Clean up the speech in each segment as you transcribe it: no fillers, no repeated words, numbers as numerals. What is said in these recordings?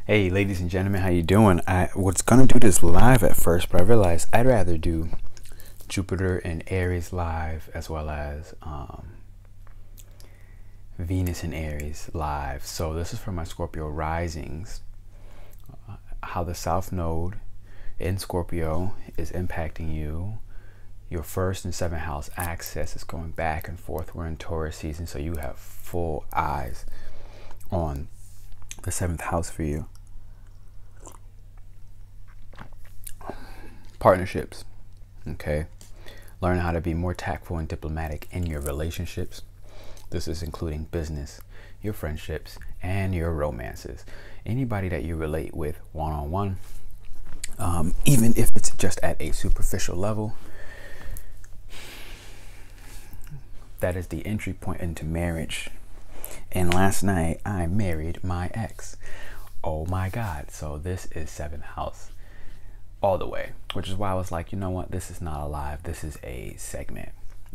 Hey ladies and gentlemen, how you doing? I was gonna do this live at first, but I realized I'd rather do Jupiter and Aries live as well as Venus and Aries live. So this is for my Scorpio risings, how the South Node in Scorpio is impacting you. Your first and seventh house axis is going back and forth. We're in Taurus season, so you have full eyes on the seventh house for you. Partnerships, okay? Learn how to be more tactful and diplomatic in your relationships. This is including business, your friendships, and your romances. Anybody that you relate with one-on-one, even if it's just at a superficial level, that is the entry point into marriage. And last night I married my ex. Oh my God. So this is seventh house all the way, which is why I was like, you know what, this is not a live, this is a segment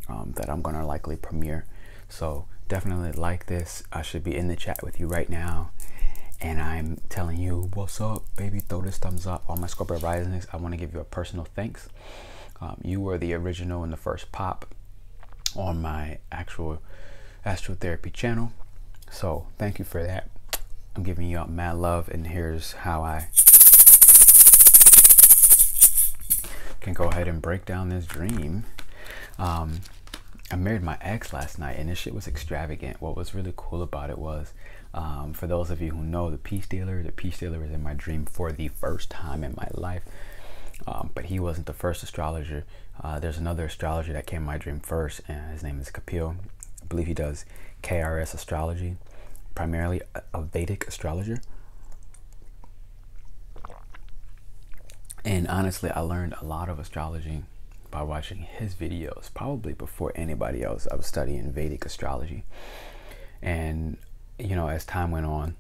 that I'm gonna likely premiere. So definitely like this. I should be in the chat with you right now, and I'm telling you what's up, baby. Throw this thumbs up on my Scorpio risings. I want to give you a personal thanks. You were the original and the first pop on my actual astrotherapy channel, so thank you for that. I'm giving you mad love, and here's how I can go ahead and break down this dream. I married my ex last night, and this shit was extravagant. What was really cool about it was, for those of you who know the peace dealer is in my dream for the first time in my life. But he wasn't the first astrologer. There's another astrologer that came in my dream first, and his name is Scorpio. I believe he does KRS astrology, primarily a Vedic astrologer. And honestly, I learned a lot of astrology by watching his videos, probably before anybody else. I was studying Vedic astrology. And, you know, as time went on,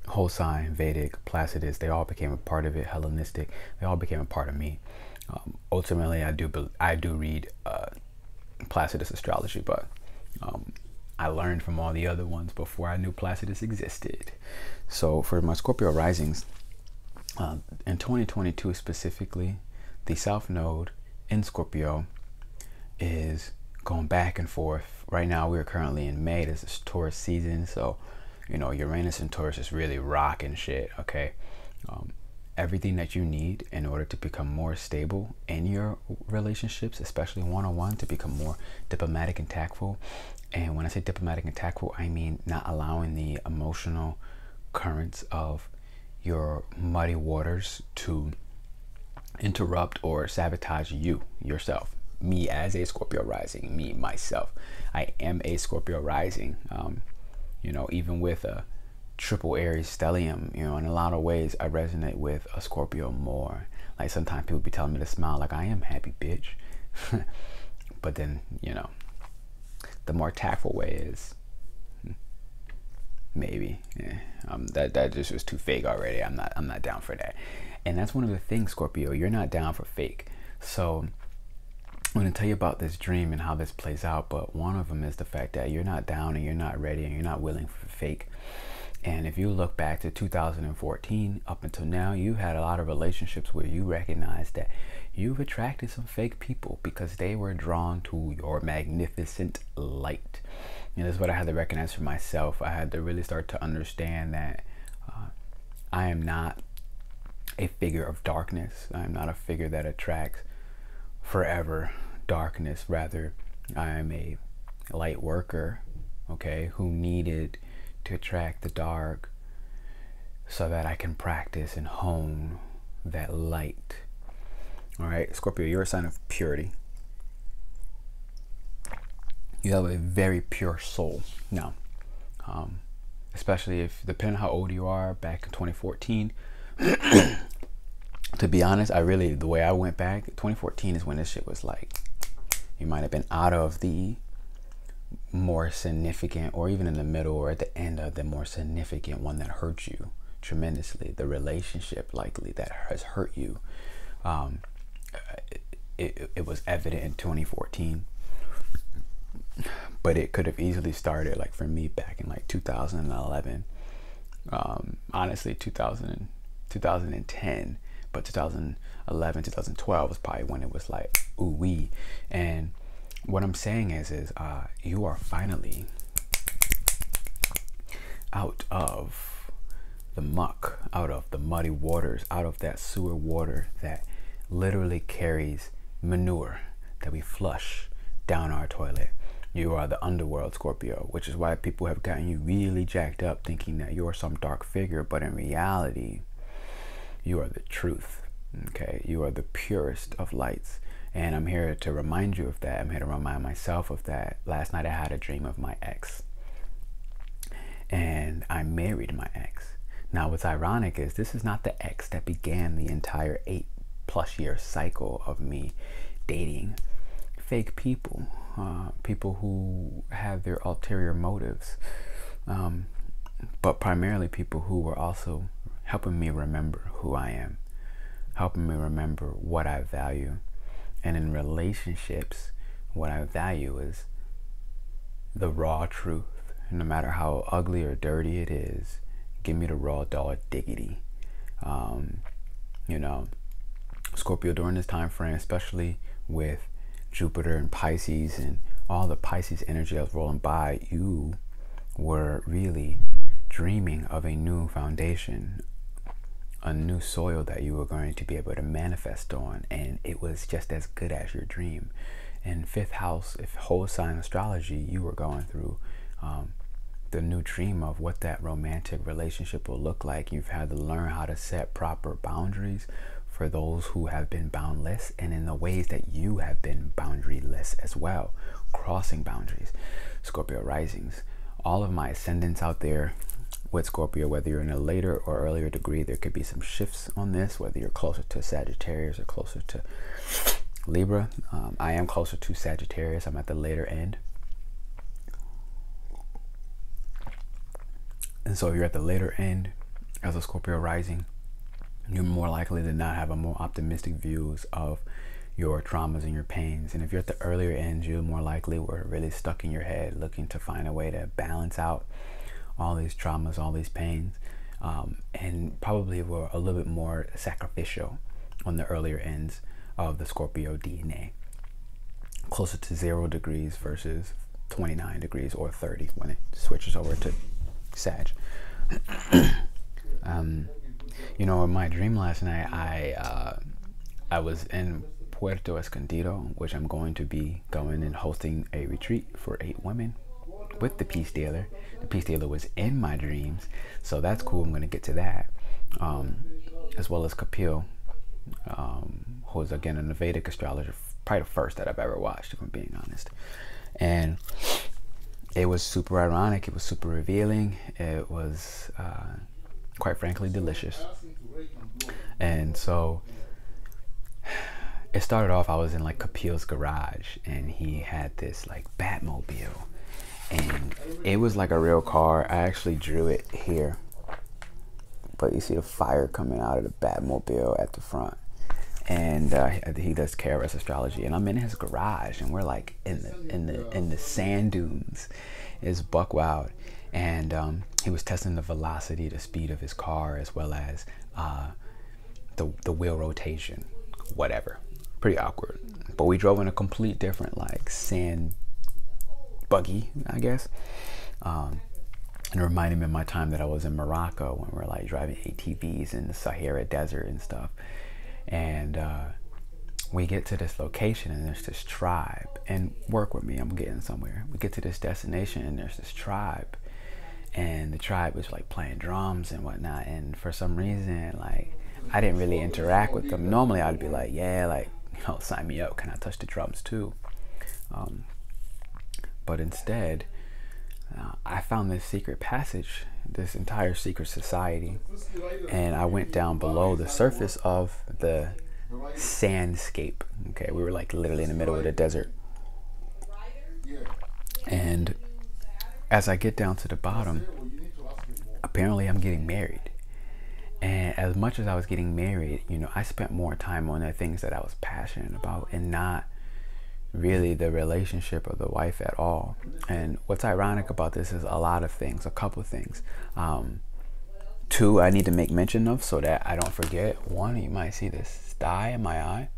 whole sign, Vedic, Placidus, they all became a part of it. Hellenistic, they all became a part of me. Ultimately, I do read Placidus astrology, but I learned from all the other ones before I knew Placidus existed. So for my Scorpio risings, in 2022 specifically, the South Node in Scorpio is going back and forth. Right now, we're currently in May. This is Taurus season, so you know, Uranus and Taurus is really rocking shit, okay? Everything that you need in order to become more stable in your relationships, especially one-on-one, to become more diplomatic and tactful. And when I say diplomatic and tactful, I mean not allowing the emotional currents of your muddy waters to interrupt or sabotage you, yourself. Me as a Scorpio rising, me, myself. I am a Scorpio rising. You know, even with a triple Aries stellium, you know, in a lot of ways, I resonate with a Scorpio more. Like sometimes people be telling me to smile, like I am happy, bitch. But then, you know, the more tactful way is maybe, that just was too fake already. I'm not down for that. And that's one of the things, Scorpio, you're not down for fake. So I'm going to tell you about this dream and how this plays out, but one of them is the fact that you're not down and you're not ready and you're not willing for fake. And if you look back to 2014 up until now, you had a lot of relationships where you recognized that you've attracted some fake people because they were drawn to your magnificent light. And this is what I had to recognize for myself. I had to really start to understand that I am not a figure of darkness. I am not a figure that attracts forever darkness. Rather, I am a light worker, okay, who needed to attract the dark so that I can practice and hone that light. All right, Scorpio, you're a sign of purity. You have a very pure soul. Now, especially if, depending on how old you are, back in 2014, to be honest, the way I went back, 2014 is when this shit was like, you might have been out of the more significant, or even in the middle or at the end of the more significant one that hurt you tremendously. The relationship likely that has hurt you. It was evident in 2014. But it could have easily started, like for me, back in like 2011. honestly 2010, but 2011, 2012 was probably when it was like ooh wee. And what I'm saying is you are finally out of the muck, out of the muddy waters, out of that sewer water that literally carries manure that we flush down our toilet. You are the underworld, Scorpio, which is why people have gotten you really jacked up thinking that you're some dark figure, but in reality, you are the truth, okay? You are the purest of lights, and I'm here to remind you of that. I'm here to remind myself of that. Last night I had a dream of my ex, and I married my ex. Now, what's ironic is this is not the ex that began the entire 8+ year cycle of me dating fake people, people who have their ulterior motives, but primarily people who were also helping me remember who I am, helping me remember what I value. And in relationships, what I value is the raw truth. No matter how ugly or dirty it is, give me the raw dog diggity. You know, Scorpio, during this time frame, especially with Jupiter and Pisces and all the Pisces energy that was rolling by, you were really dreaming of a new foundation, a new soil that you were going to be able to manifest on, and it was just as good as your dream. In 5th house, if whole sign astrology, you were going through the new dream of what that romantic relationship will look like. You've had to learn how to set proper boundaries for those who have been boundless, and in the ways that you have been boundaryless as well, crossing boundaries. Scorpio risings, all of my ascendants out there with Scorpio, whether you're in a later or earlier degree, there could be some shifts on this, whether you're closer to Sagittarius or closer to Libra. I am closer to Sagittarius. I'm at the later end. And so if you're at the later end as a Scorpio rising, you're more likely to not have a more optimistic views of your traumas and your pains. And if you're at the earlier end, you're more likely were really stuck in your head looking to find a way to balance out all these traumas, all these pains, and probably were a little bit more sacrificial on the earlier ends of the Scorpio DNA, closer to 0 degrees versus 29 degrees or 30 when it switches over to Sag. You know, in my dream last night, I was in Puerto Escondido, which I'm going to be going and hosting a retreat for 8 women with the Peace Dealer. The Peace Dealer was in my dreams, so that's cool. I'm going to get to that, as well as Kapil, who's again a Vedic astrologer, probably the first that I've ever watched, if I'm being honest. And it was super ironic. It was super revealing. It was quite frankly delicious. And so it started off, I was in like Kapil's garage, and he had this like Batmobile, and it was like a real car. I actually drew it here, but you see the fire coming out of the Batmobile at the front. And he does KRS Astrology, and I'm in his garage, and we're like in the sand dunes. It's buck wild. And he was testing the velocity, the speed of his car, as well as the wheel rotation, whatever. Pretty awkward. But we drove in a complete different like sand buggy, I guess. And it reminded me of my time that I was in Morocco when we were like driving ATVs in the Sahara Desert and stuff. And we get to this location, and there's this tribe, and work with me, I'm getting somewhere. We get to this destination, and there's this tribe, and the tribe was like playing drums and whatnot. And for some reason, like, I didn't really interact with them. Normally I'd be like, yeah, like, you know, sign me up, can I touch the drums too? But instead, I found this secret passage, this entire secret society, and I went down below the surface of the sandscape. Okay, we were like literally in the middle of the desert, and as I get down to the bottom, apparently I'm getting married. And as much as I was getting married, you know, I spent more time on the things that I was passionate about, and not really the relationship or the wife at all. And what's ironic about this is a lot of things, a couple of things. two I need to make mention of so that I don't forget. One, you might see this sty in my eye.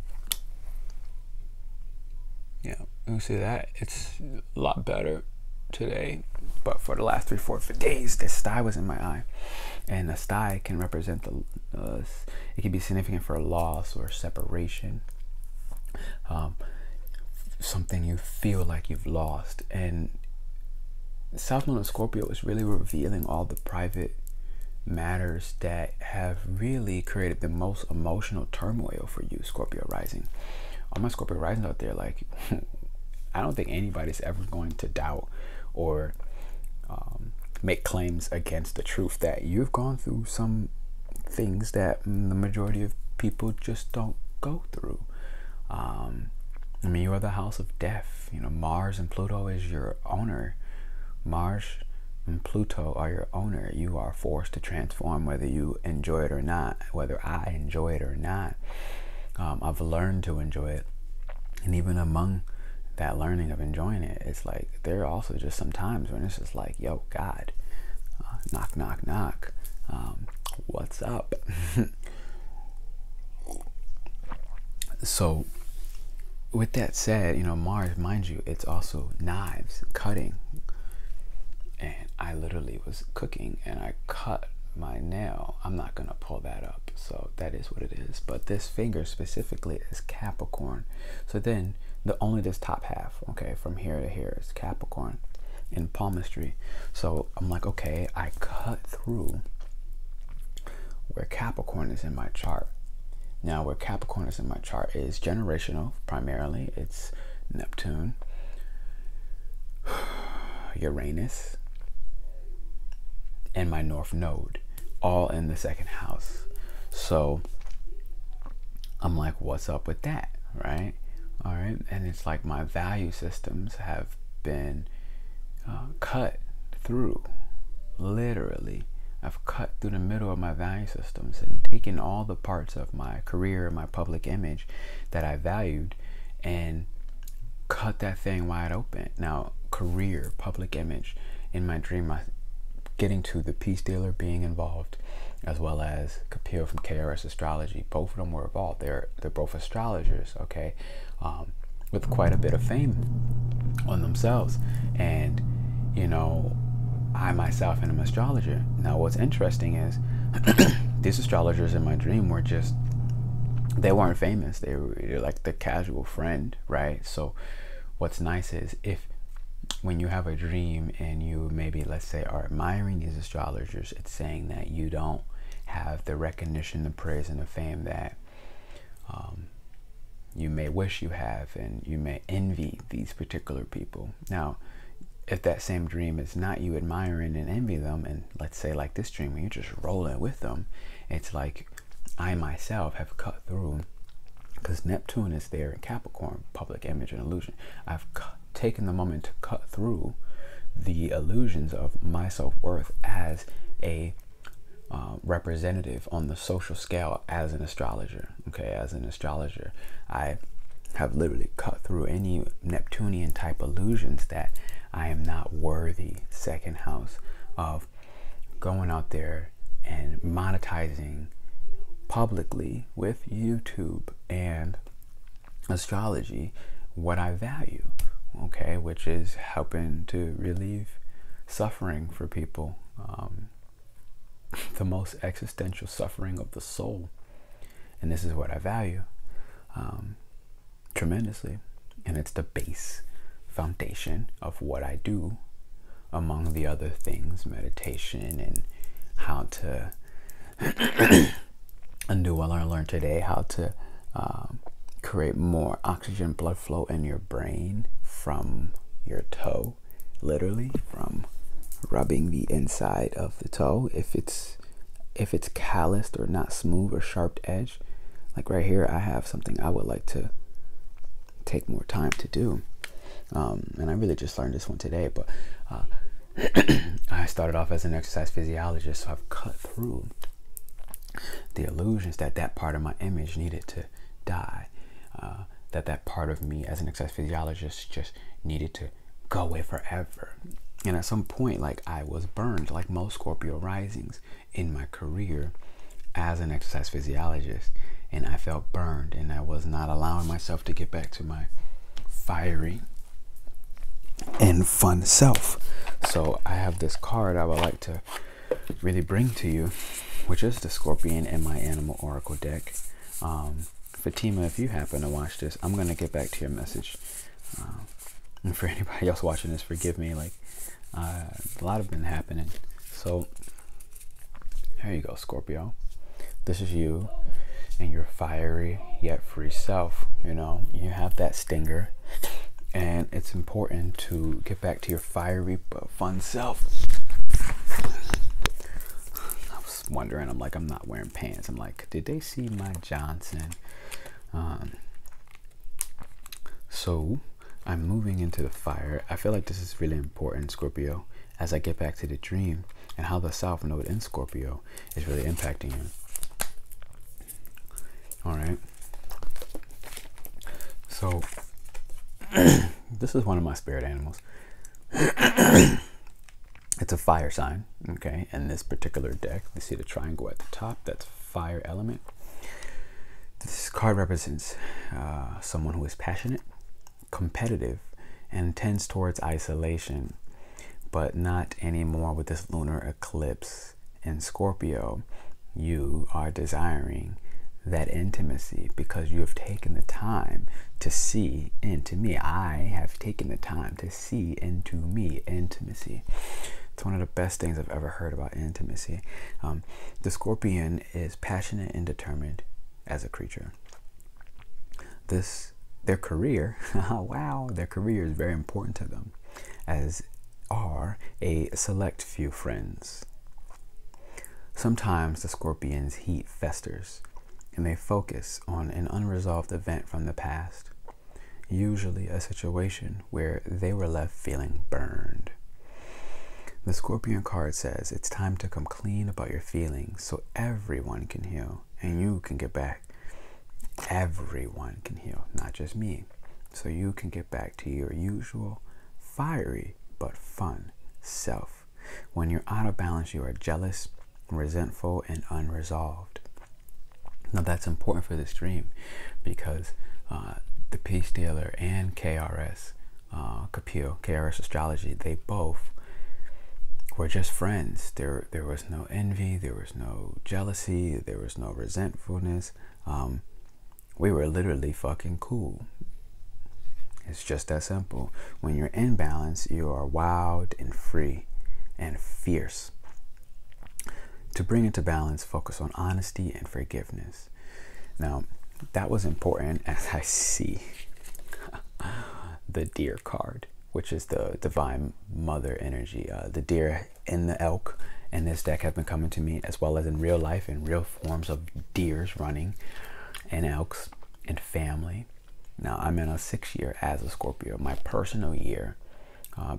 Yeah, you see that? It's a lot better today, but for the last 3-4 days, this sty was in my eye. And a sty can represent it can be significant for a loss or separation, something you feel like you've lost. And South Lunar Scorpio is really revealing all the private matters that have really created the most emotional turmoil for you, Scorpio Rising. All my Scorpio Rising out there, like, I don't think anybody's ever going to doubt or make claims against the truth that you've gone through some things that the majority of people just don't go through. I mean, you are the house of death. You know, Mars and Pluto is your owner. Mars and Pluto are your owner. You are forced to transform whether you enjoy it or not, whether I enjoy it or not. I've learned to enjoy it. And even among that learning of enjoying it, it's like there are also just some times when it's just like, yo, God, knock, knock, knock. What's up? So with that said, you know, Mars, mind you, it's also knives, cutting. And I literally was cooking and I cut my nail. I'm not gonna pull that up, so that is what it is. But this finger specifically is Capricorn. So then only this top half, okay, from here to here is Capricorn in palmistry. So I'm like, okay, I cut through where Capricorn is in my chart. Now, where Capricorn is in my chart is generational primarily. It's Neptune, Uranus, and my North Node, all in the second house. So I'm like, what's up with that, right? All right, and it's like my value systems have been cut through, literally. I've cut through the middle of my value systems and taken all the parts of my career, my public image that I valued, and cut that thing wide open. Now, career, public image, in my dream, getting to the peace dealer being involved, as well as Capil from KRS Astrology. Both of them were involved. They're both astrologers, okay, with quite a bit of fame on themselves. And, you know, I myself am an astrologer. Now, what's interesting is these astrologers in my dream were just, they weren't famous. They're like the casual friend, right? So what's nice is when you have a dream and you maybe, let's say, are admiring these astrologers, it's saying that you don't have the recognition, the praise, and the fame that you may wish you have, and you may envy these particular people. Now, if that same dream is not you admiring and envy them, and let's say like this dream when you're just rolling with them, it's like I myself have cut through, because Neptune is there in Capricorn, public image and illusion. I've taken the moment to cut through the illusions of my self-worth as a representative on the social scale as an astrologer. Okay, as an astrologer, I have literally cut through any Neptunian type illusions that I am not worthy, second house, of going out there and monetizing publicly with YouTube and astrology what I value, okay, which is helping to relieve suffering for people, the most existential suffering of the soul. And this is what I value tremendously, and it's the base foundation of what I do, among the other things, meditation and how to undo what I learned today, how to create more oxygen blood flow in your brain from your toe, literally from rubbing the inside of the toe. If it's calloused or not smooth or sharp edge, like right here, I have something I would like to take more time to do. And I really just learned this one today, but I started off as an exercise physiologist, so I've cut through the illusions that part of my image needed to die, that part of me as an exercise physiologist just needed to go away forever. And at some point, like, I was burned, like most Scorpio risings, in my career as an exercise physiologist. And I felt burned, and I was not allowing myself to get back to my fiery and fun self. So I have this card I would like to really bring to you, which is the Scorpion in my Animal Oracle deck. Fatima, if you happen to watch this, I'm going to get back to your message. And for anybody else watching this, forgive me. Like, a lot have been happening. So here you go, Scorpio. This is you and your fiery yet free self. You know, you have that stinger, and it's important to get back to your fiery but fun self. I was wondering, I'm like, I'm not wearing pants. I'm like, did they see my Johnson? So I'm moving into the fire. I feel like this is really important, Scorpio, as I get back to the dream and how the South Node in Scorpio is really impacting you. All right. So this is one of my spirit animals. It's a fire sign, okay? In this particular deck, you see the triangle at the top. That's fire element. This card represents someone who is passionate, competitive, and tends towards isolation, but not anymore with this lunar eclipse in Scorpio. You are desiring that intimacy because you have taken the time to see into me. I have taken the time to see into me. Intimacy. It's one of the best things I've ever heard about intimacy. The Scorpion is passionate and determined as a creature. Their career, wow, their career is very important to them, as are a select few friends. Sometimes the Scorpion's heat festers, and they focus on an unresolved event from the past, usually a situation where they were left feeling burned. The Scorpion card says it's time to come clean about your feelings so everyone can heal and you can get back. Everyone can heal, not just me. So you can get back to your usual fiery but fun self. When you're out of balance, you are jealous, resentful, and unresolved. Now that's important for this dream because the Peace Dealer and KRS, KRS Astrology, they both were just friends. There was no envy, there was no jealousy, there was no resentfulness. We were literally fucking cool. It's just that simple. When you're in balance, you are wild and free and fierce. To bring it to balance, focus on honesty and forgiveness. Now, that was important as I see the deer card, which is the divine mother energy. The deer and the elk in this deck have been coming to me, as well as in real life, in real forms of deers running and elks and family. Now, I'm in a 6th year as a Scorpio, my personal year,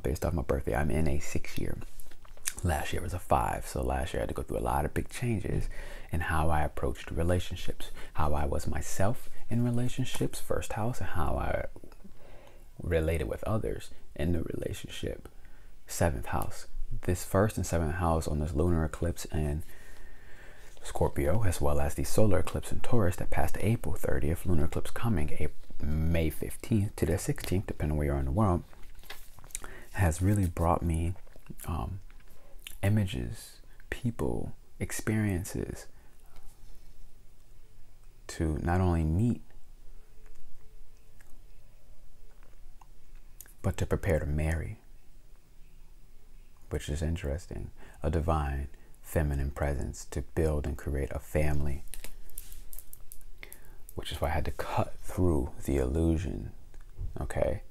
based off my birthday. I'm in a 6th year. Last year was a 5, so last year I had to go through a lot of big changes in how I approached relationships, how I was myself in relationships, first house, and how I related with others in the relationship, 7th house. This 1st and 7th house on this lunar eclipse in Scorpio, as well as the solar eclipse in Taurus that passed April 30th, lunar eclipse coming May 15th to the 16th, depending on where you are in the world, has really brought me images, people, experiences to not only meet, but to prepare to marry, which is interesting. A divine feminine presence to build and create a family, which is why I had to cut through the illusion, okay,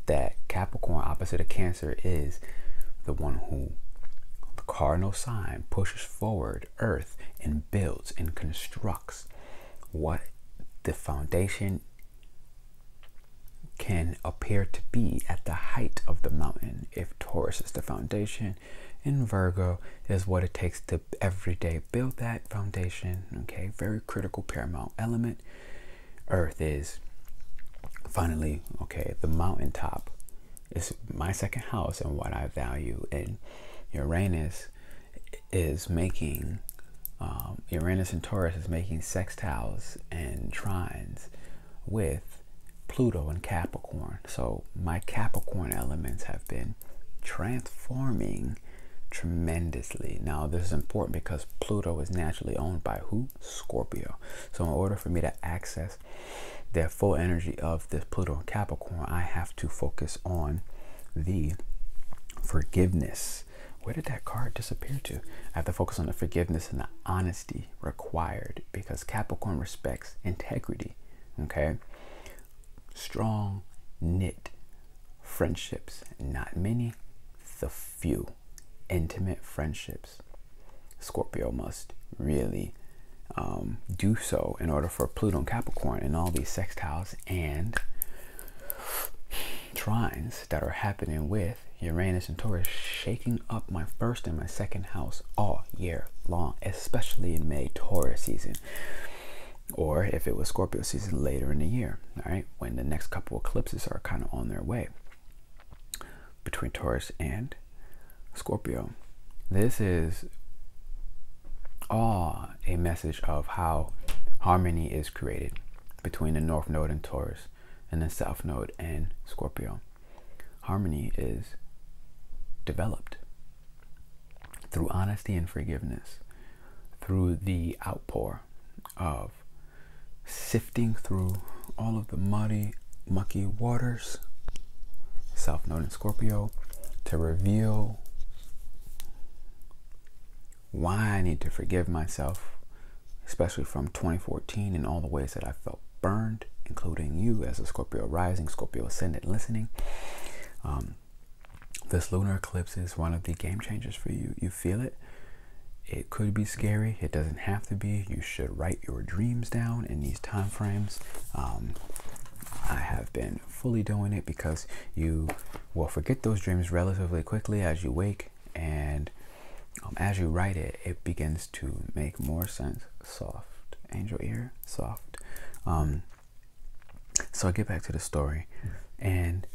that Capricorn opposite of Cancer is the one who, the cardinal sign, pushes forward Earth and builds and constructs what the foundation can appear to be at the height of the mountain. If Taurus is the foundation, and Virgo is what it takes to every day build that foundation, okay, very critical paramount element. Earth is finally, okay, the mountaintop, It's my second house and what I value. And Uranus is making, Uranus and Taurus is making sextiles and trines with Pluto in Capricorn. So my Capricorn elements have been transforming tremendously. Now this is important because Pluto is naturally owned by who? Scorpio. So in order for me to access the full energy of this Pluto in Capricorn, I have to focus on the forgiveness. Where did that card disappear to? I have to focus on the forgiveness and the honesty required, because Capricorn respects integrity. Okay, strong knit friendships, not many, the few intimate friendships. Scorpio must really do so in order for Pluto and Capricorn and all these sextiles and trines that are happening with Uranus and Taurus shaking up my first and my second house all year long, especially in May, Taurus season, or if it was Scorpio season later in the year, all right, when the next couple eclipses are kind of on their way between Taurus and Scorpio. This is all a message of how harmony is created between the North Node and Taurus and the South Node and Scorpio. Harmony is developed through honesty and forgiveness, through the outpour of sifting through all of the mucky waters, South Node and Scorpio, to reveal why I need to forgive myself, especially from 2014 and all the ways that I felt burned, including you as a Scorpio rising, Scorpio ascendant listening. This lunar eclipse is one of the game changers for you. You feel it. It could be scary. It doesn't have to be. You should write your dreams down in these time frames. I have been fully doing it because you will forget those dreams relatively quickly as you wake, and as you write it, it begins to make more sense. Soft, angel ear, soft. So I get back to the story, and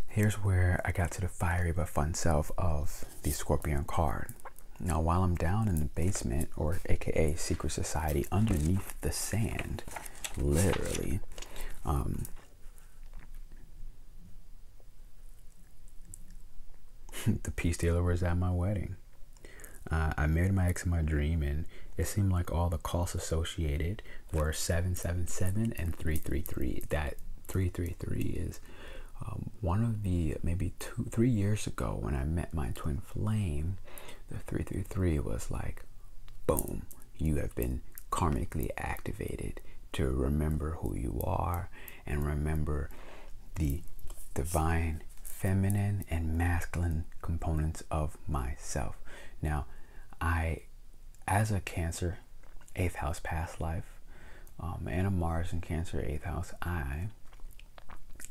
here's where I got to the fiery but fun self of the Scorpion card. Now, while I'm down in the basement, or aka secret society, underneath the sand, literally, the peace dealer was at my wedding. I married my ex in my dream, and it seemed like all the costs associated were 777 and 333. That 333 is one of the, maybe 3 years ago when I met my twin flame, the 333 was like, boom, you have been karmically activated to remember who you are and remember the divine feminine and masculine components of myself. Now, as a Cancer 8th house past life, and a Mars in Cancer 8th house, I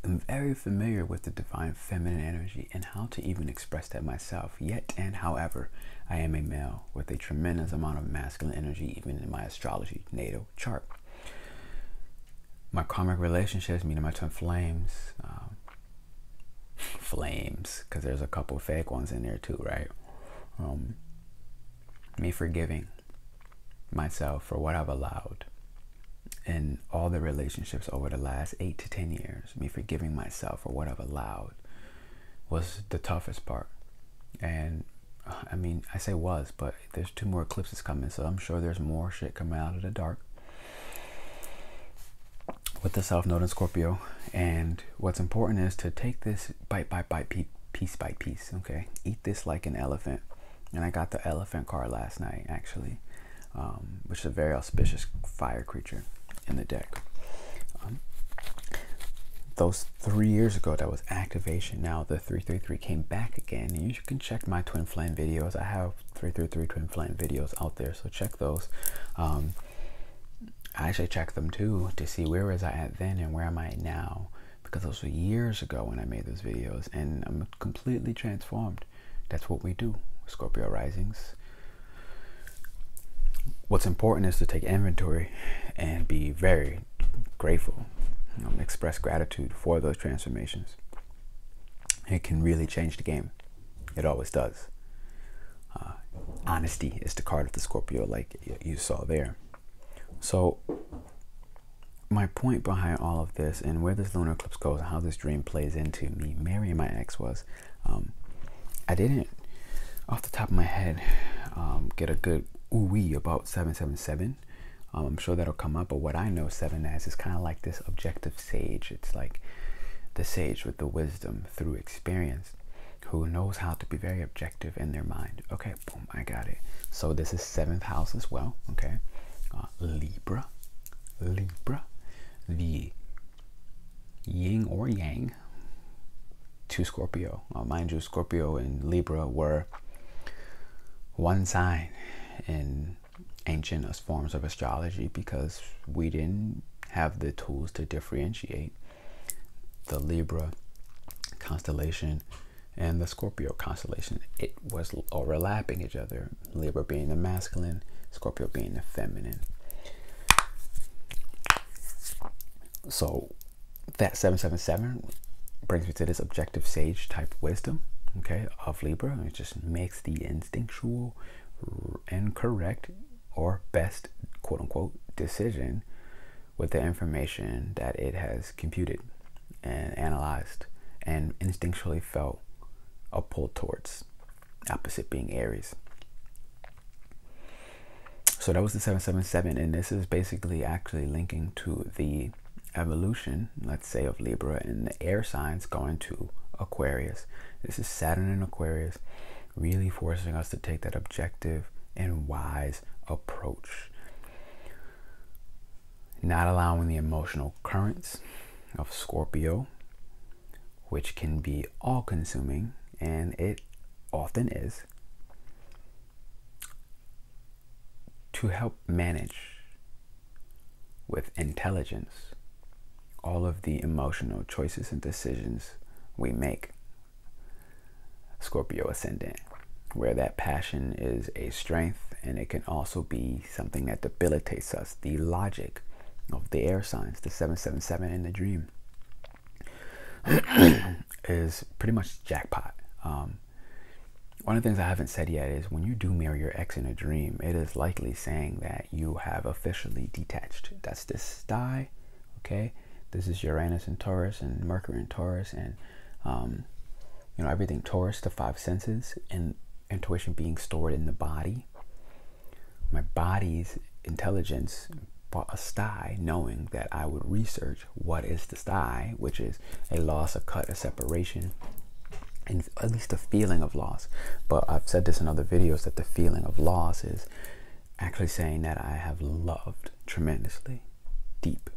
am very familiar with the divine feminine energy and how to even express that myself. Yet and however, I am a male with a tremendous amount of masculine energy, even in my astrology natal chart. My karmic relationships, meaning my twin flames, because there's a couple fake ones in there too, right? Me forgiving myself for what I've allowed in all the relationships over the last 8 to 10 years, me forgiving myself for what I've allowed was the toughest part. And I mean, I say was, but there's 2 more eclipses coming, so I'm sure there's more shit coming out of the dark with the South Node in Scorpio. And what's important is to take this bite by bite, piece by piece, okay? Eat this like an elephant. And I got the elephant card last night, actually, which is a very auspicious fire creature in the deck. Those 3 years ago, that was activation. Now the 333 came back again, and you can check my twin flame videos. I have 333 twin flame videos out there, so check those. I actually checked them too to see where was I at then and where am I now, because those were years ago when I made those videos, and I'm completely transformed. That's what we do, Scorpio risings. What's important is to take inventory and be very grateful, express gratitude for those transformations. it can really change the game. It always does. Honesty is the card of the Scorpio, like you saw there. So my point behind all of this and where this lunar eclipse goes and how this dream plays into me marrying my ex was, I didn't, off the top of my head, get a good ooh-wee about 777. I'm sure that'll come up, but what I know 7 as is kind of like this objective sage. It's like the sage with the wisdom through experience, who knows how to be very objective in their mind. Okay, boom, I got it. So this is 7th house as well, okay? Libra, the yin or yang to Scorpio. Mind you, Scorpio and Libra were one sign in ancient forms of astrology because we didn't have the tools to differentiate the Libra constellation and the Scorpio constellation. It was overlapping each other, Libra being the masculine, Scorpio being the feminine. So that 777 brings me to this objective sage type wisdom, okay, of Libra. It just makes the instinctual and correct or best, quote unquote, decision with the information that it has computed and analyzed and instinctually felt a pull towards, opposite being Aries. So that was the 777, and this is basically actually linking to the evolution, let's say, of Libra and the air signs going to Aquarius. This is Saturn in Aquarius, really forcing us to take that objective and wise approach, not allowing the emotional currents of Scorpio, which can be all-consuming, and it often is, to help manage with intelligence all of the emotional choices and decisions we make. Scorpio ascendant, where that passion is a strength, and it can also be something that debilitates us. The logic of the air signs, the 777 in the dream, is pretty much jackpot. One of the things I haven't said yet is when you do marry your ex in a dream, it is likely saying that you have officially detached. That's this die, okay? This is Uranus in Taurus and Mercury in Taurus, and you know, everything Taurus, the 5 senses, and intuition being stored in the body. My body's intelligence bought a sty, knowing that I would research what is the sty, which is a loss, a cut, a separation, and at least a feeling of loss. But I've said this in other videos that the feeling of loss is actually saying that I have loved tremendously, deep.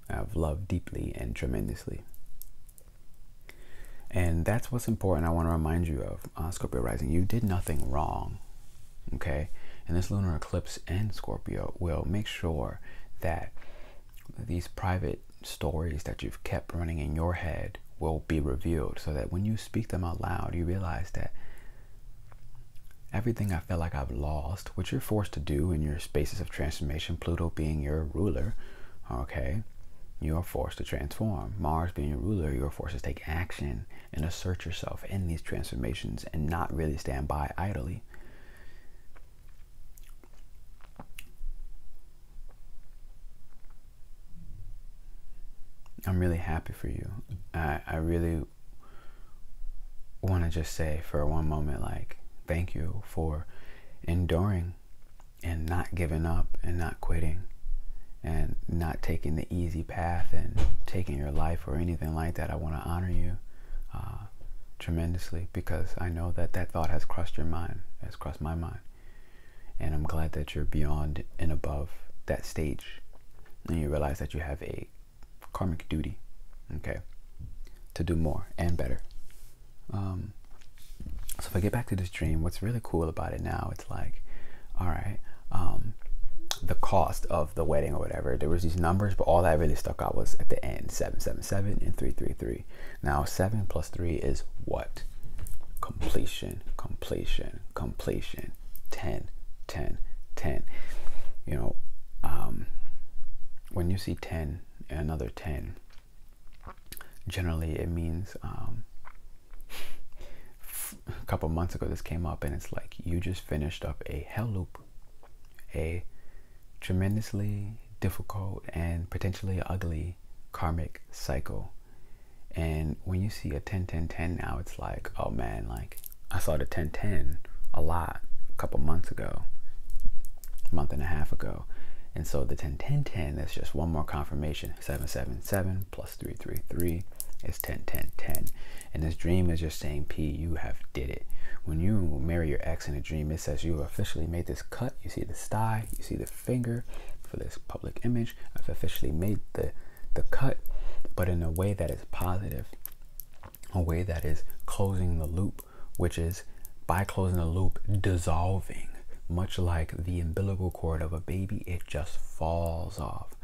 I've loved deeply and tremendously. And that's what's important. I want to remind you of, Scorpio Rising. You did nothing wrong, okay? And this lunar eclipse in Scorpio will make sure that these private stories that you've kept running in your head will be revealed, so that when you speak them out loud, you realize that everything I feel like I've lost, which you're forced to do in your spaces of transformation, Pluto being your ruler, okay? You are forced to transform. Mars being your ruler, you are forced to take action and assert yourself in these transformations and not really stand by idly. I'm really happy for you. I really want to just say for one moment, like, thank you for enduring and not giving up and not quitting and not taking the easy path and taking your life or anything like that. I want to honor you tremendously, because I know that that thought has crossed your mind, has crossed my mind. And I'm glad that you're beyond and above that stage, and you realize that you have a karmic duty, okay, to do more and better. So if I get back to this dream, what's really cool about it now, it's like, all right, the cost of the wedding or whatever, there was these numbers, but all that really stuck out was at the end, 777 and 333. Now 7 plus 3 is what? Completion, completion, completion. 10, 10, 10. You know, when you see 10 and another 10, generally it means a couple months ago this came up, and it's like you just finished up a hell loop, a tremendously difficult and potentially ugly karmic cycle. And when you see a 10-10-10 now, it's like, oh man, like I saw the 10-10 a lot a couple months ago, month and a half ago. And so the 10-10-10 is just one more confirmation. 7-7-7 plus 3-3-3 is 10-10-10. And this dream is just saying, P, you have did it. When you marry your ex in a dream, it says you have officially made this cut. You see the sty, you see the finger for this public image. I've officially made the cut, but in a way that is positive, a way that is closing the loop, which is by closing the loop, dissolving. Much like the umbilical cord of a baby, it just falls off.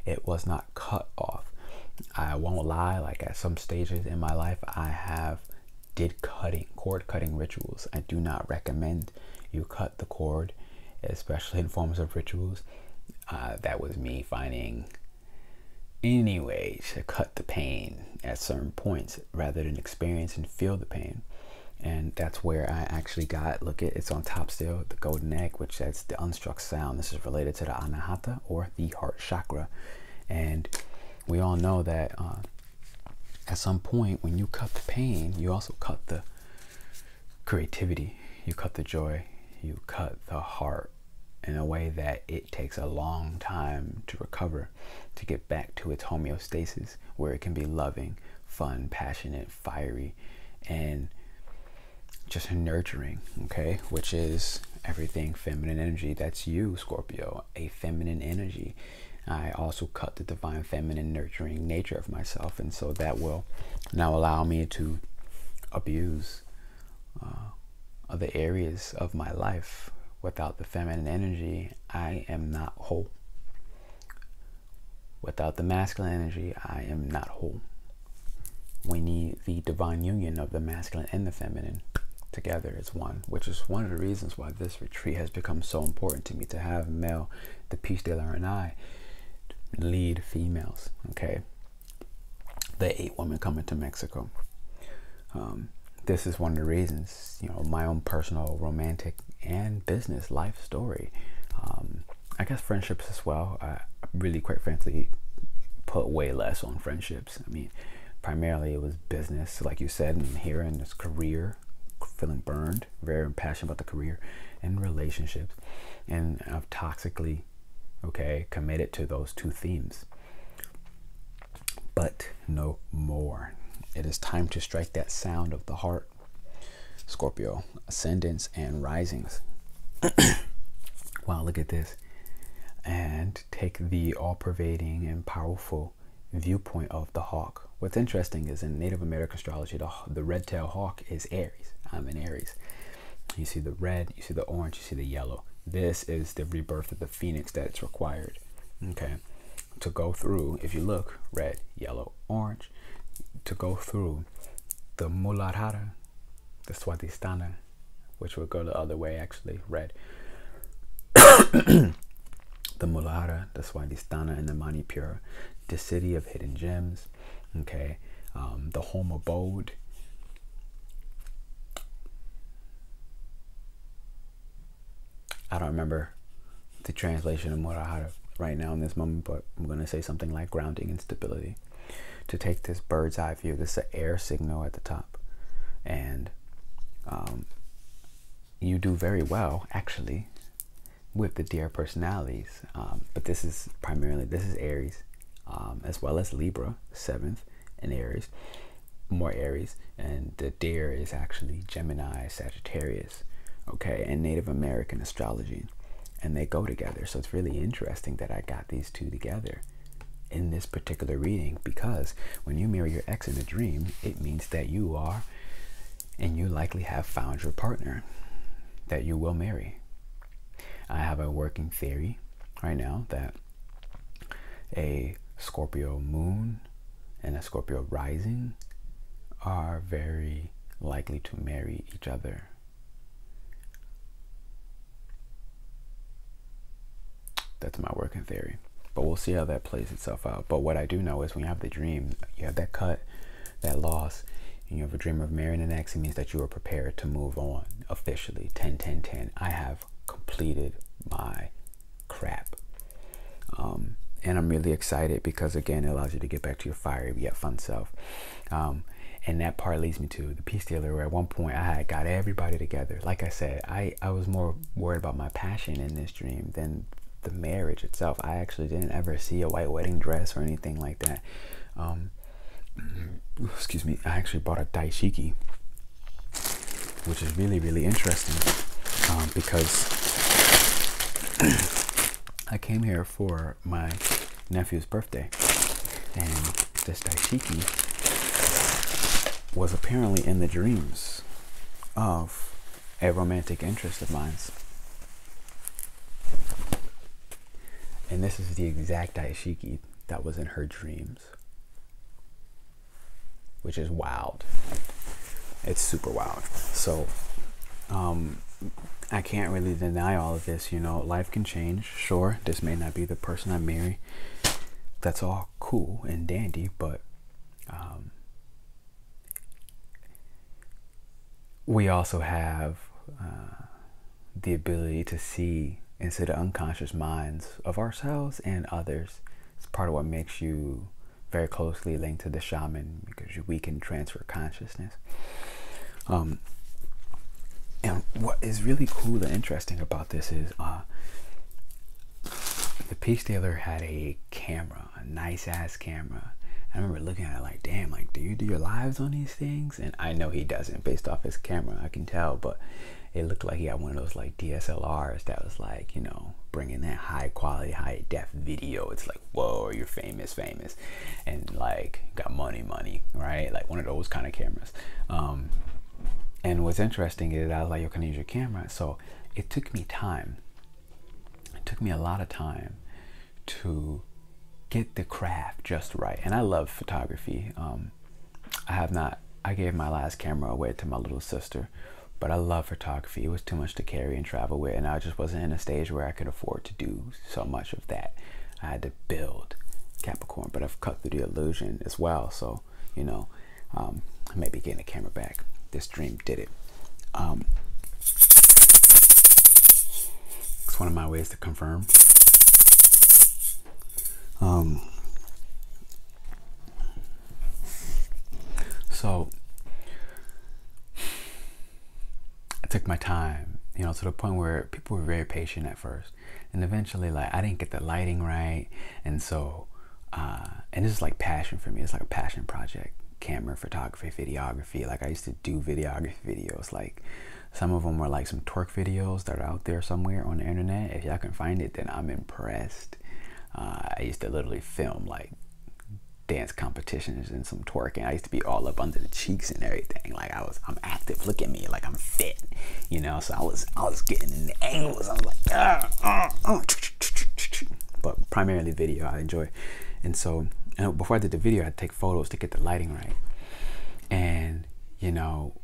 It was not cut off. I won't lie, like at some stages in my life, I did cord cutting rituals. I do not recommend you cut the cord, especially in forms of rituals. That was me finding any way to cut the pain at certain points rather than experience and feel the pain. And that's where I actually got, look at, it's on top still, the golden egg, which says the unstruck sound. This is related to the anahata, or the heart chakra. And we all know that at some point when you cut the pain, you also cut the creativity, you cut the joy, you cut the heart in a way that it takes a long time to recover, to get back to its homeostasis, where it can be loving, fun, passionate, fiery, and just nurturing, okay, which is everything feminine energy. That's you, Scorpio, a feminine energy. I also cut the divine feminine nurturing nature of myself, and so that will now allow me to abuse other areas of my life. Without the feminine energy, I am not whole. Without the masculine energy, I am not whole. We need the divine union of the masculine and the feminine together as one, which is one of the reasons why this retreat has become so important to me, to have Mel, the Peace Dealer, and I lead females, okay? The 8 women coming to Mexico. This is one of the reasons, you know, my own personal romantic and business life story. I guess friendships as well. I really, quite frankly, put way less on friendships. I mean, primarily it was business, like you said, and here in this career, feeling burned, very passionate about the career, and relationships. And I've toxically, okay, committed to those 2 themes. But no more. It is time to strike that sound of the heart. Scorpio, ascendants and risings. Wow, look at this. And take the all-pervading and powerful viewpoint of the hawk. What's interesting is in Native American astrology, the red-tailed hawk is Aries. I'm in Aries. You see the red, you see the orange, you see the yellow. This is the rebirth of the phoenix that's required, okay, to go through. If you look, red, yellow, orange, to go through the Muladhara, the Swadhisthana, which would go the other way, actually, red. The Muladhara, the Swadhisthana, and the Manipura, the city of hidden gems, okay, the home abode. I don't remember the translation of Muladhara right now in this moment, but I'm going to say something like grounding and stability. To take this bird's eye view, this is an air signal at the top, and you do very well actually with the deer personalities, but this is primarily, this is Aries, as well as Libra, 7th, and Aries, more Aries, and the deer is actually Gemini, Sagittarius, okay, and Native American astrology, and they go together. So it's really interesting that I got these 2 together in this particular reading, because when you marry your ex in a dream, it means that you are, and you likely have found your partner that you will marry. I have a working theory right now that a Scorpio moon and a Scorpio rising are very likely to marry each other. That's my working theory, but we'll see how that plays itself out. But what I do know is when you have the dream, you have that cut, that loss, and you have a dream of marrying an ex, it means that you are prepared to move on officially. 10, 10, 10. I have completed my crap. And I'm really excited because, again, it allows you to get back to your fiery yet fun self. And that part leads me to the peace dealer, where at one point I had got everybody together. Like I said, I was more worried about my passion in this dream than the marriage itself. I actually didn't ever see a white wedding dress or anything like that. Excuse me. I actually bought a daishiki, which is really, really interesting, because I came here for my nephew's birthday, and this daishiki was apparently in the dreams of a romantic interest of mine. And this is the exact daishiki that was in her dreams, which is wild. It's super wild. So I can't really deny all of this. You know, life can change. Sure, this may not be the person I marry. That's all cool and dandy, but we also have the ability to see into the unconscious minds of ourselves and others. It's part of what makes you very closely linked to the shaman, because we can transfer consciousness. And what is really cool and interesting about this is the peace dealer had a camera, a nice ass camera. I remember looking at it like, damn, like, do you do your lives on these things? And I know he doesn't, based off his camera, I can tell, but it looked like he had one of those like DSLRs that was like, you know, bringing that high quality, high def video. It's like, whoa, you're famous, and like got money, right? Like one of those kind of cameras. And what's interesting is I was like, yo, can I use your camera? So it took me time. It took me a lot of time to get the craft just right. And I love photography. I gave my last camera away to my little sister, but I love photography. It was too much to carry and travel with, and I just wasn't in a stage where I could afford to do so much of that. I had to build Capricorn, but I've cut through the illusion as well. So, you know, I may be getting a camera back. This dream did it. It's one of my ways to confirm. So I took my time, you know, to the point where people were very patient at first, and eventually, like, I didn't get the lighting right, and so and this is like passion for me. It's like a passion project. Camera, photography, videography. Like, I used to do videography videos. Like, some of them were like some twerk videos that are out there somewhere on the internet. If y'all can find it, then I'm impressed. I used to literally film like dance competitions and some twerking. I used to be all up under the cheeks and everything. Like, I'm active. Look at me, like I'm fit, you know. So I was getting in the angles. I was like, but primarily video I enjoy. And so, before I did the video, I'd take photos to get the lighting right. And, you know,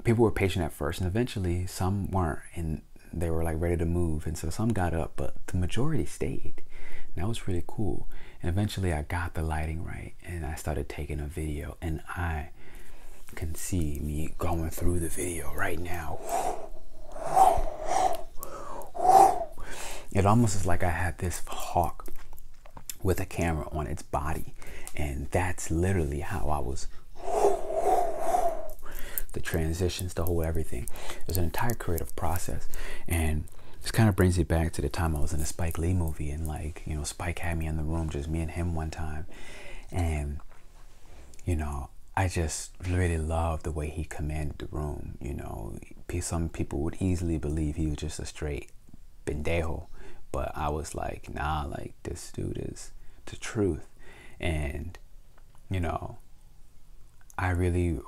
people were patient at first, and eventually some weren't, and they were like ready to move. And so some got up, but the majority stayed. And that was really cool. And eventually I got the lighting right, and I started taking a video, and I can see me going through the video right now. It almost is like I had this hawk with a camera on its body, and that's literally how I was. The transitions, the whole everything. It was an entire creative process, and this kind of brings it back to the time I was in a Spike Lee movie, and like, you know, Spike had me in the room, just me and him one time, and you know, I just really loved the way he commanded the room. You know, some people would easily believe he was just a straight pendejo, but I was like, nah, like, this dude is the truth. And, you know, I really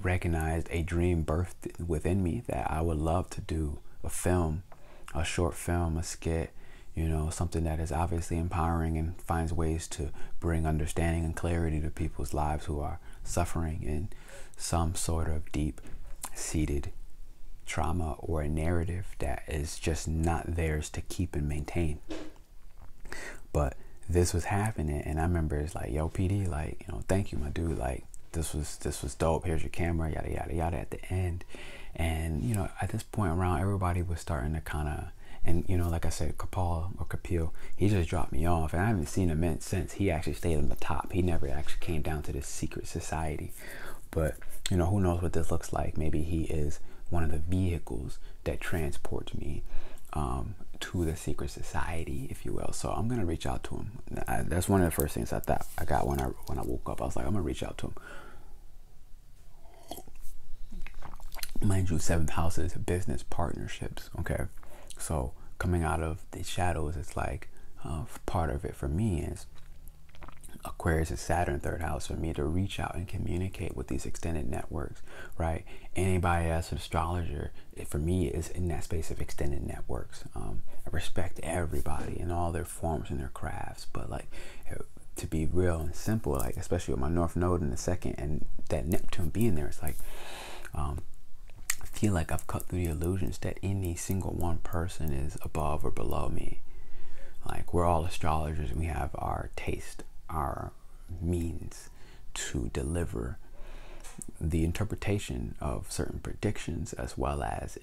recognized a dream birthed within me that I would love to do a film, a short film, a skit, you know, something that is obviously empowering and finds ways to bring understanding and clarity to people's lives who are suffering in some sort of deep-seated trauma or a narrative that is just not theirs to keep and maintain. But this was happening. And I remember it's like, yo, PD, like, you know, thank you, my dude. Like, this was dope. Here's your camera, yada, yada, yada at the end. And, you know, at this point around, everybody was starting to kind of, and, you know, like I said, Capil, he just dropped me off. And I haven't seen him since. He actually stayed on the top. He never actually came down to this secret society. But, you know, who knows what this looks like. Maybe he is one of the vehicles that transports me to the secret society, if you will. So I'm going to reach out to him. That's one of the first things I thought I got when I woke up. I was like, I'm going to reach out to him. Mind you, 7th house is business partnerships, okay? So coming out of the shadows, it's like part of it for me is Aquarius is Saturn 3rd house, for me to reach out and communicate with these extended networks, right? Anybody that's an astrologer, for me, is in that space of extended networks. I respect everybody in all their forms and their crafts, but like, to be real and simple, like especially with my North Node in the 2nd and that Neptune being there, it's like, I feel like I've cut through the illusions that any single one person is above or below me. Like, we're all astrologers and we have our taste, our means to deliver the interpretation of certain predictions, as well as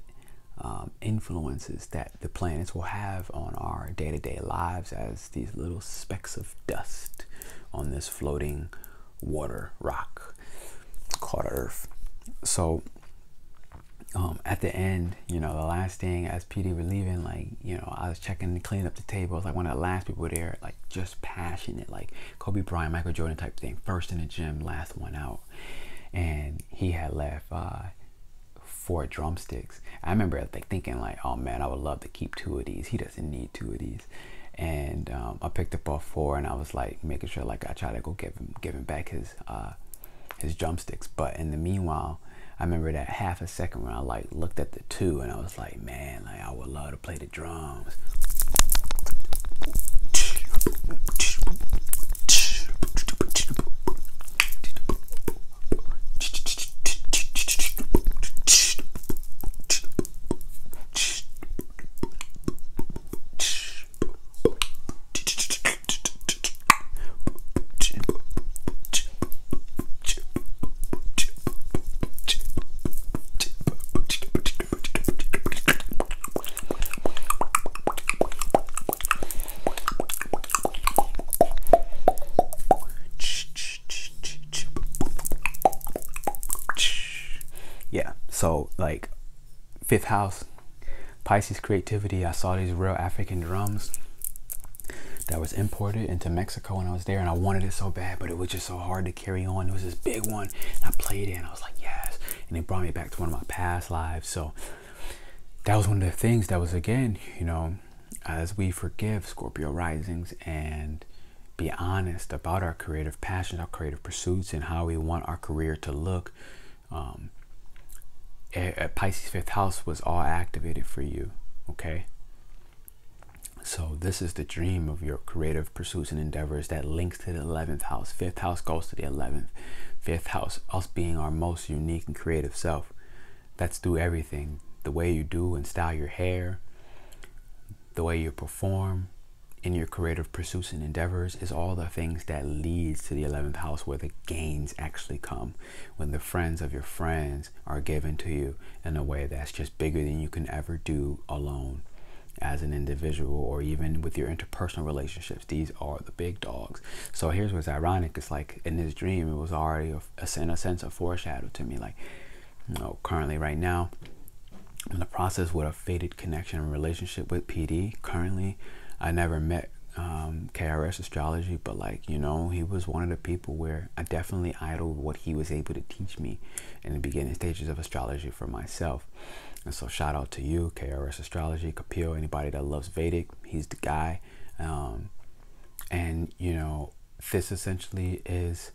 influences that the planets will have on our day-to-day lives as these little specks of dust on this floating water rock called Earth. So at the end, you know, the last thing as PD were leaving, like, you know, I was checking and cleaning up the table. I was like one of the last people there, like just passionate, like Kobe Bryant, Michael Jordan type thing. First in the gym, last one out. And he had left 4 drumsticks. I remember like thinking like, oh man, I would love to keep 2 of these. He doesn't need 2 of these. And I picked up all 4, and I was like making sure like I try to go give him back his drumsticks. But in the meanwhile, I remember that half a second when I like looked at the 2 and I was like, man, like I would love to play the drums. Yeah, so like 5th house, Pisces creativity. I saw these real African drums that was imported into Mexico when I was there, and I wanted it so bad, but it was just so hard to carry on. It was this big one, and I played it, and I was like, yes. And it brought me back to one of my past lives. So that was one of the things that was, again, you know, as we forgive Scorpio risings and be honest about our creative passions, our creative pursuits, and how we want our career to look, Pisces 5th house was all activated for you, okay? So this is the dream of your creative pursuits and endeavors that links to the 11th house. 5th house goes to the 11th. 5th house, us being our most unique and creative self. That's through everything. The way you do and style your hair, the way you perform in your creative pursuits and endeavors is all the things that leads to the 11th house, where the gains actually come, when the friends of your friends are given to you in a way that's just bigger than you can ever do alone as an individual, or even with your interpersonal relationships. These are the big dogs. So here's what's ironic. It's like in this dream, it was already in a sense a foreshadow to me. Like, you know, currently right now I'm in the process with a fated connection and relationship with PD. Currently, I never met KRS Astrology, but like, you know, he was one of the people where I definitely idoled what he was able to teach me in the beginning stages of astrology for myself. And so shout out to you, KRS Astrology, Capil, anybody that loves Vedic, he's the guy. And you know, this essentially is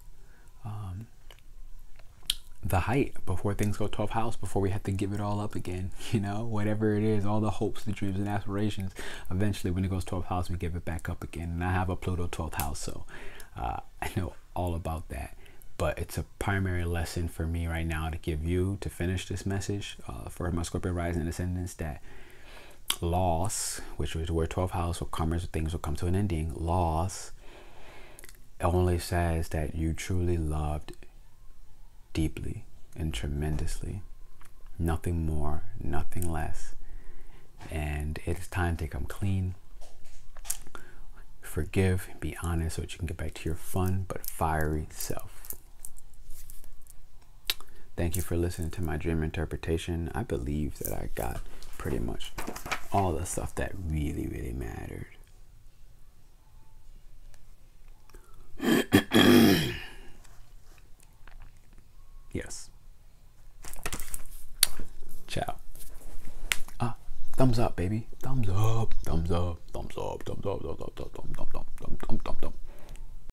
the height before things go 12th house, before we have to give it all up again. You know, whatever it is, all the hopes, the dreams and aspirations, eventually when it goes 12th house, we give it back up again. And I have a Pluto 12th house, so I know all about that. But it's a primary lesson for me right now to give you, to finish this message for my Scorpio Rising Ascendants, that loss, which is where 12th house will come, as things will come to an ending, loss only says that you truly loved deeply and tremendously. Nothing more, nothing less. And it is time to come clean. Forgive, be honest, so that you can get back to your fun but fiery self. Thank you for listening to my dream interpretation. I believe that I got pretty much all the stuff that really, really mattered. Yes. Ciao. Thumbs up, baby. Thumbs up, thumbs up, thumbs up, thumbs up, thumbs up, thumbs up, thumbs up, thumbs up.